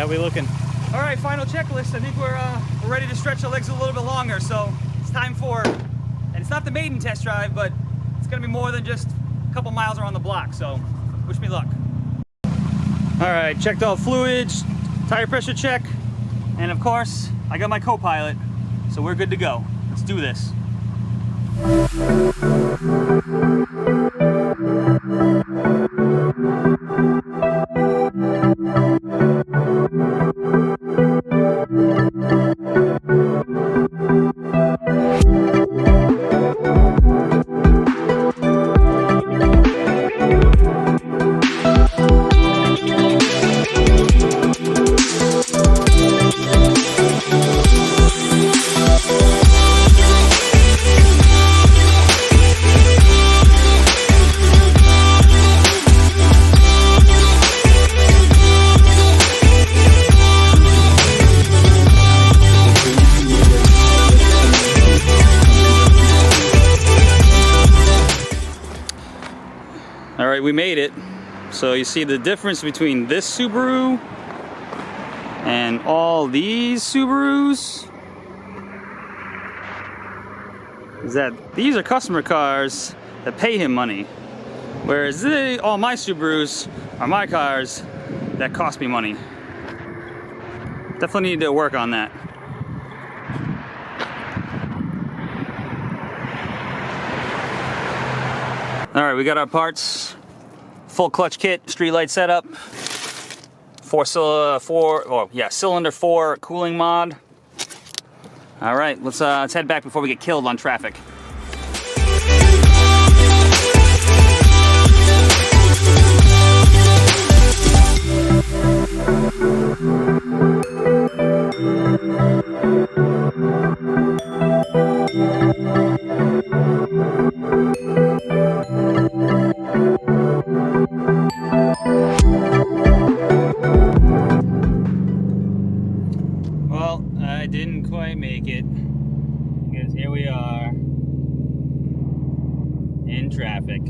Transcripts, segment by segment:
How we looking? All right, final checklist. I think we're ready to stretch the legs a little bit longer, so it's time for, and it's not the maiden test drive, but it's gonna be more than just a couple miles around the block, so wish me luck. All right, checked all fluids, tire pressure check, and of course, I got my co-pilot, so we're good to go. Let's do this. All right, we made it. So you see the difference between this Subaru and all these Subarus is that these are customer cars that pay him money, whereas all my Subarus are my cars that cost me money. Definitely need to work on that. All right, we got our parts, full clutch kit, street light setup, cylinder 4 cooling mod. All right, let's head back before we get killed on traffic. Well, I didn't quite make it, because here we are in traffic.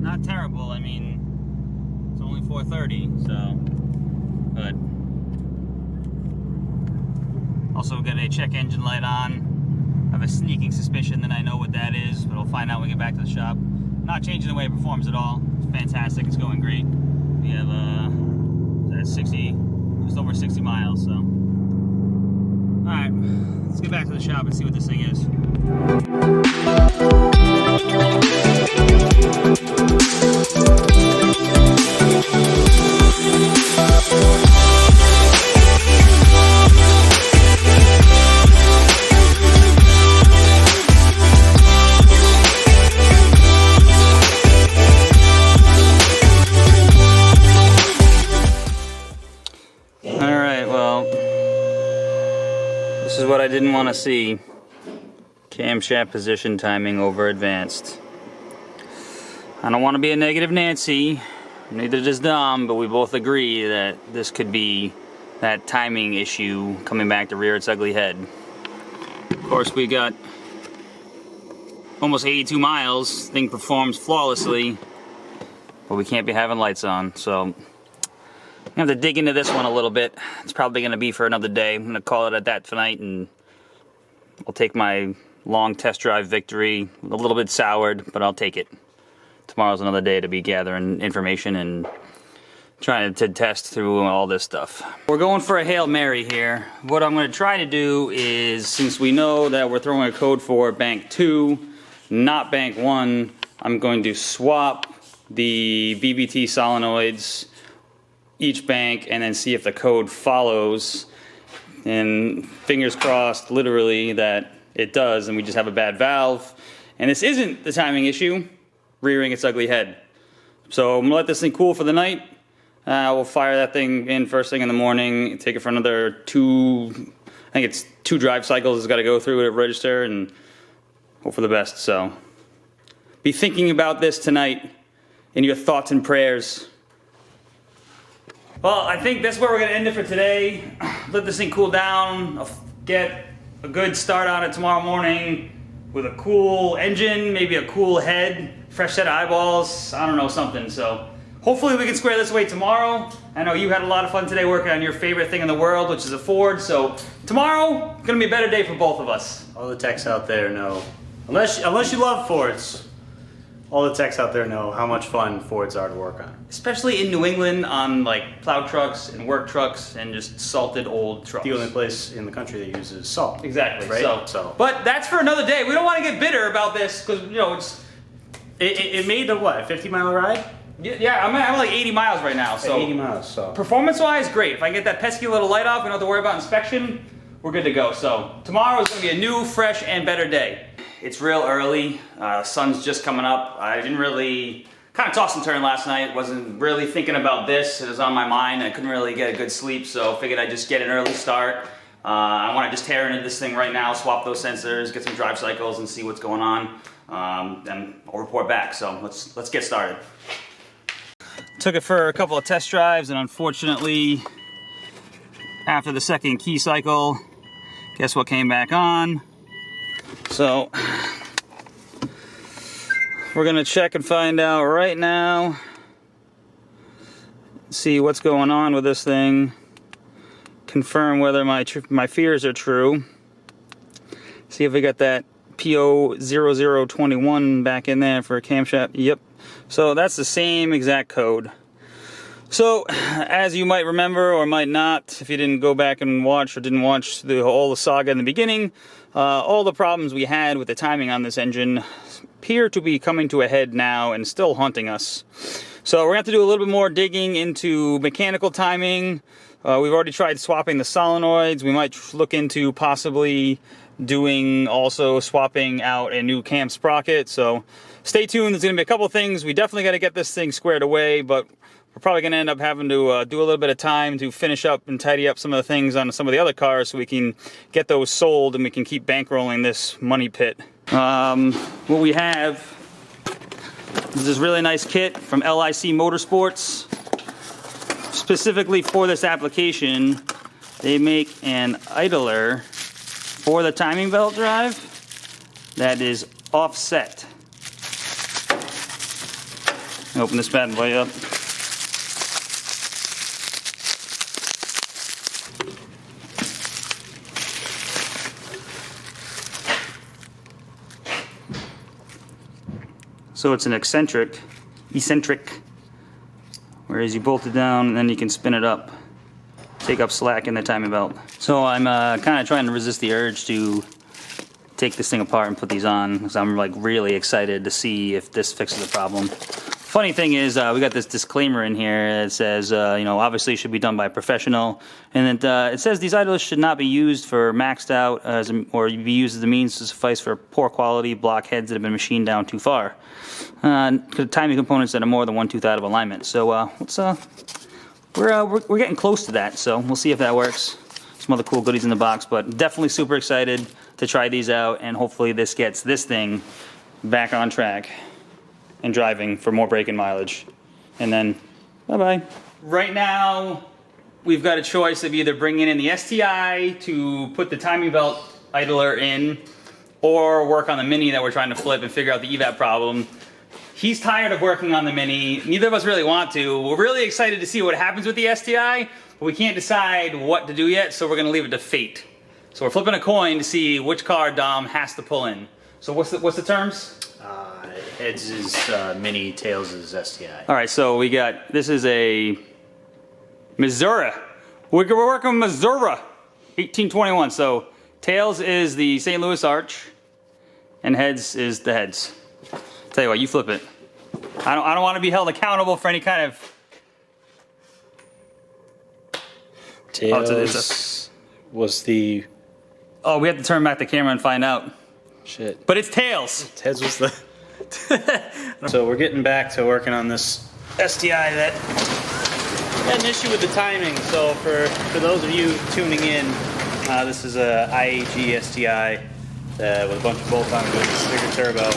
Not terrible, I mean, it's only 4:30, so, but also got a check engine light on. I have a sneaking suspicion that I know what that is, but I'll find out when we get back to the shop. Not changing the way it performs at all. It's fantastic, it's going great. We have just over 60 miles, so. Alright, let's get back to the shop and see what this thing is. This is what I didn't want to see. Camshaft position timing over advanced. I don't want to be a negative Nancy, neither does Dom, but we both agree that this could be that timing issue coming back to rear its ugly head. Of course, we got almost 82 miles. Thing performs flawlessly, but we can't be having lights on, so I have to dig into this one a little bit. It's probably going to be for another day. I'm going to call it at that tonight, and I'll take my long test drive victory. A little bit soured, but I'll take it. Tomorrow's another day to be gathering information and trying to test through all this stuff. We're going for a Hail Mary here. What I'm going to try to do is, since we know that we're throwing a code for bank 2, not bank 1, I'm going to swap the BBT solenoids each bank and then see if the code follows, and fingers crossed literally that it does and we just have a bad valve and this isn't the timing issue rearing its ugly head. So I'm gonna let this thing cool for the night. We'll fire that thing in first thing in the morning, take it for another 2 drive cycles it's got to go through to register, and hope for the best. So be thinking about this tonight in your thoughts and prayers. Well, I think that's where we're going to end it for today. Let this thing cool down. I'll get a good start on it tomorrow morning with a cool engine, maybe a cool head, fresh set of eyeballs, I don't know, something. So hopefully we can square this away tomorrow. I know you had a lot of fun today working on your favorite thing in the world, which is a Ford. So tomorrow, gonna be a better day for both of us. All the techs out there know, unless you love Fords, all the techs out there know how much fun Fords are to work on. Especially in New England on like plow trucks and work trucks and just salted old trucks. The only place in the country that uses salt. Exactly. Right? So. But that's for another day. We don't want to get bitter about this because, you know, it made a what, a 50-mile ride? Yeah, I'm like 80 miles right now. So 80 miles, so. Performance-wise, great. If I can get that pesky little light off, we don't have to worry about inspection, we're good to go. So tomorrow is going to be a new, fresh, and better day. It's real early. Sun's just coming up. I didn't really, kind of toss and turn last night. Wasn't really thinking about this. It was on my mind. I couldn't really get a good sleep, so figured I'd just get an early start. I want to just tear into this thing right now, swap those sensors, get some drive cycles, and see what's going on. Then I'll report back. So let's get started. Took it for a couple of test drives, and unfortunately, after the second key cycle, guess what came back on? So we're gonna check and find out right now, see what's going on with this thing, confirm whether my fears are true, see if we got that PO0021 back in there for a camshaft. Yep. So that's the same exact code. So, as you might remember or might not, if you didn't go back and watch or didn't watch all the saga in the beginning, all the problems we had with the timing on this engine appear to be coming to a head now and still haunting us. So we're going to have to do a little bit more digging into mechanical timing. We've already tried swapping the solenoids. We might look into possibly doing also swapping out a new cam sprocket. So stay tuned. There's going to be a couple things. We definitely got to get this thing squared away, but we're probably going to end up having to do a little bit of time to finish up and tidy up some of the things on some of the other cars so we can get those sold and we can keep bankrolling this money pit. What we have is this really nice kit from LIC Motorsports. Specifically for this application, they make an idler for the timing belt drive that is offset. Open this bad boy up. So it's an eccentric, whereas you bolt it down and then you can spin it up, take up slack in the timing belt. So I'm kind of trying to resist the urge to take this thing apart and put these on, because I'm like really excited to see if this fixes the problem. Funny thing is, we got this disclaimer in here that says, you know, obviously it should be done by a professional, and it says these idlers should not be used for maxed out or be used as a means to suffice for poor quality block heads that have been machined down too far. Timing components that are more than 1 tooth out of alignment. So we're getting close to that. So we'll see if that works. Some other cool goodies in the box, but definitely super excited to try these out, and hopefully this gets this thing back on track and driving for more braking mileage. And then, bye-bye. Right now, we've got a choice of either bringing in the STi to put the timing belt idler in, or work on the Mini that we're trying to flip and figure out the evap problem. He's tired of working on the Mini. Neither of us really want to. We're really excited to see what happens with the STi, but we can't decide what to do yet, so we're gonna leave it to fate. So we're flipping a coin to see which car Dom has to pull in. So what's the terms? Heads is Mini, tails is STi. All right, so we got, this is a Missouri. We're working with Missouri, 1821. So tails is the St. Louis Arch, and heads is the heads. Tell you what, you flip it. I don't want to be held accountable for any kind of. Tails was the. Oh, we have to turn back the camera and find out. Shit. But it's tails. Heads was the. So we're getting back to working on this STi that had an issue with the timing. So for those of you tuning in, this is a IAG STi with a bunch of bolt-on goods, bigger turbo.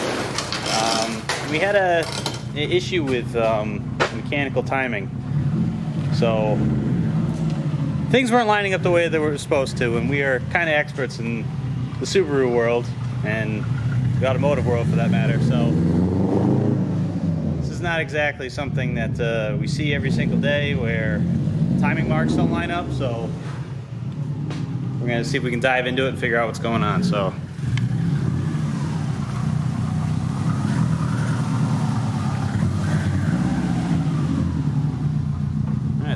We had an issue with mechanical timing. So things weren't lining up the way they were supposed to, and we are kind of experts in the Subaru world and the automotive world for that matter. So this is not exactly something that we see every single day where timing marks don't line up. So we're gonna see if we can dive into it and figure out what's going on. So.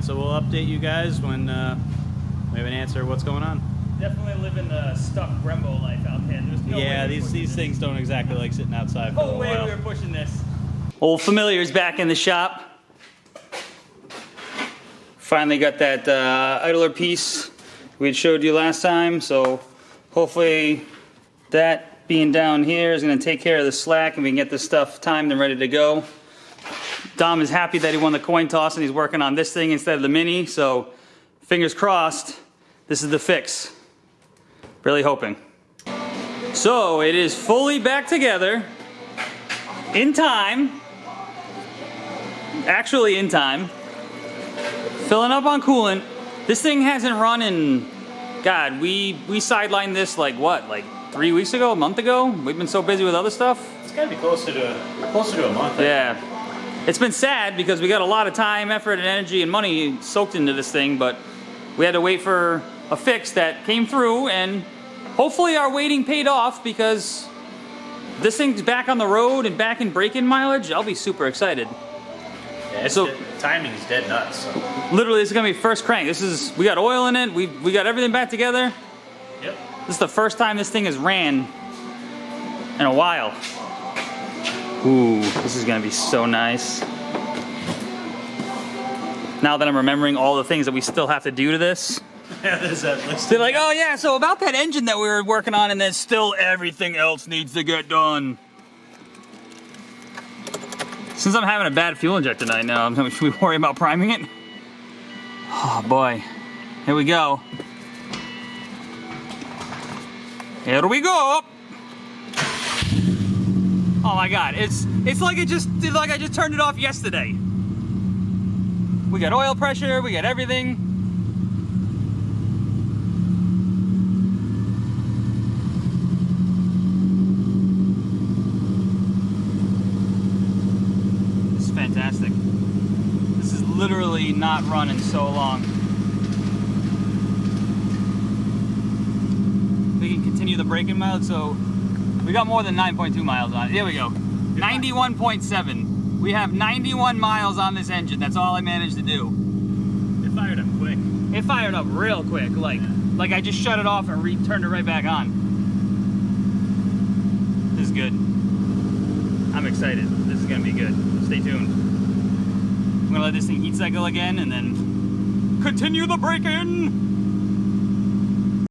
So we'll update you guys when we have an answer what's going on. Definitely living the stuck Brembo life out there. There's no Yeah, way these things don't exactly like sitting outside for a no way while. we were pushing this. Old familiar's back in the shop. Finally got that idler piece we had showed you last time, so hopefully that being down here is going to take care of the slack and we can get this stuff timed and ready to go. Dom is happy that he won the coin toss and he's working on this thing instead of the Mini, so fingers crossed, this is the fix. Really hoping. So it is fully back together, in time, actually in time, filling up on coolant. This thing hasn't run in, God, we sidelined this like what, like 3 weeks ago, a month ago? We've been so busy with other stuff. It's gotta be closer to a month. Yeah. It's been sad because we got a lot of time, effort, and energy and money soaked into this thing, but we had to wait for a fix that came through, and hopefully our waiting paid off because this thing's back on the road and back in break-in mileage. I'll be super excited. Yeah, so timing is dead nuts. So. Literally, this is gonna be first crank. We got oil in it. We got everything back together. Yep. This is the first time this thing has ran in a while. Ooh, this is gonna be so nice. Now that I'm remembering all the things that we still have to do to this. Yeah, there's that list. They're like, oh yeah, so about that engine that we were working on and then still everything else needs to get done. Since I'm having a bad fuel injector night now, should we worry about priming it? Oh boy, here we go. Here we go. Oh my God, it's like I just turned it off yesterday. We got oil pressure, we got everything. This is fantastic. This is literally not running so long. We can continue the braking mode, so we got more than 9.2 miles on it. There we go. 91.7. We have 91 miles on this engine. That's all I managed to do. It fired up quick. It fired up real quick. Like I just shut it off and turned it right back on. This is good. I'm excited. This is gonna be good. Stay tuned. I'm gonna let this thing heat cycle again and then continue the break-in.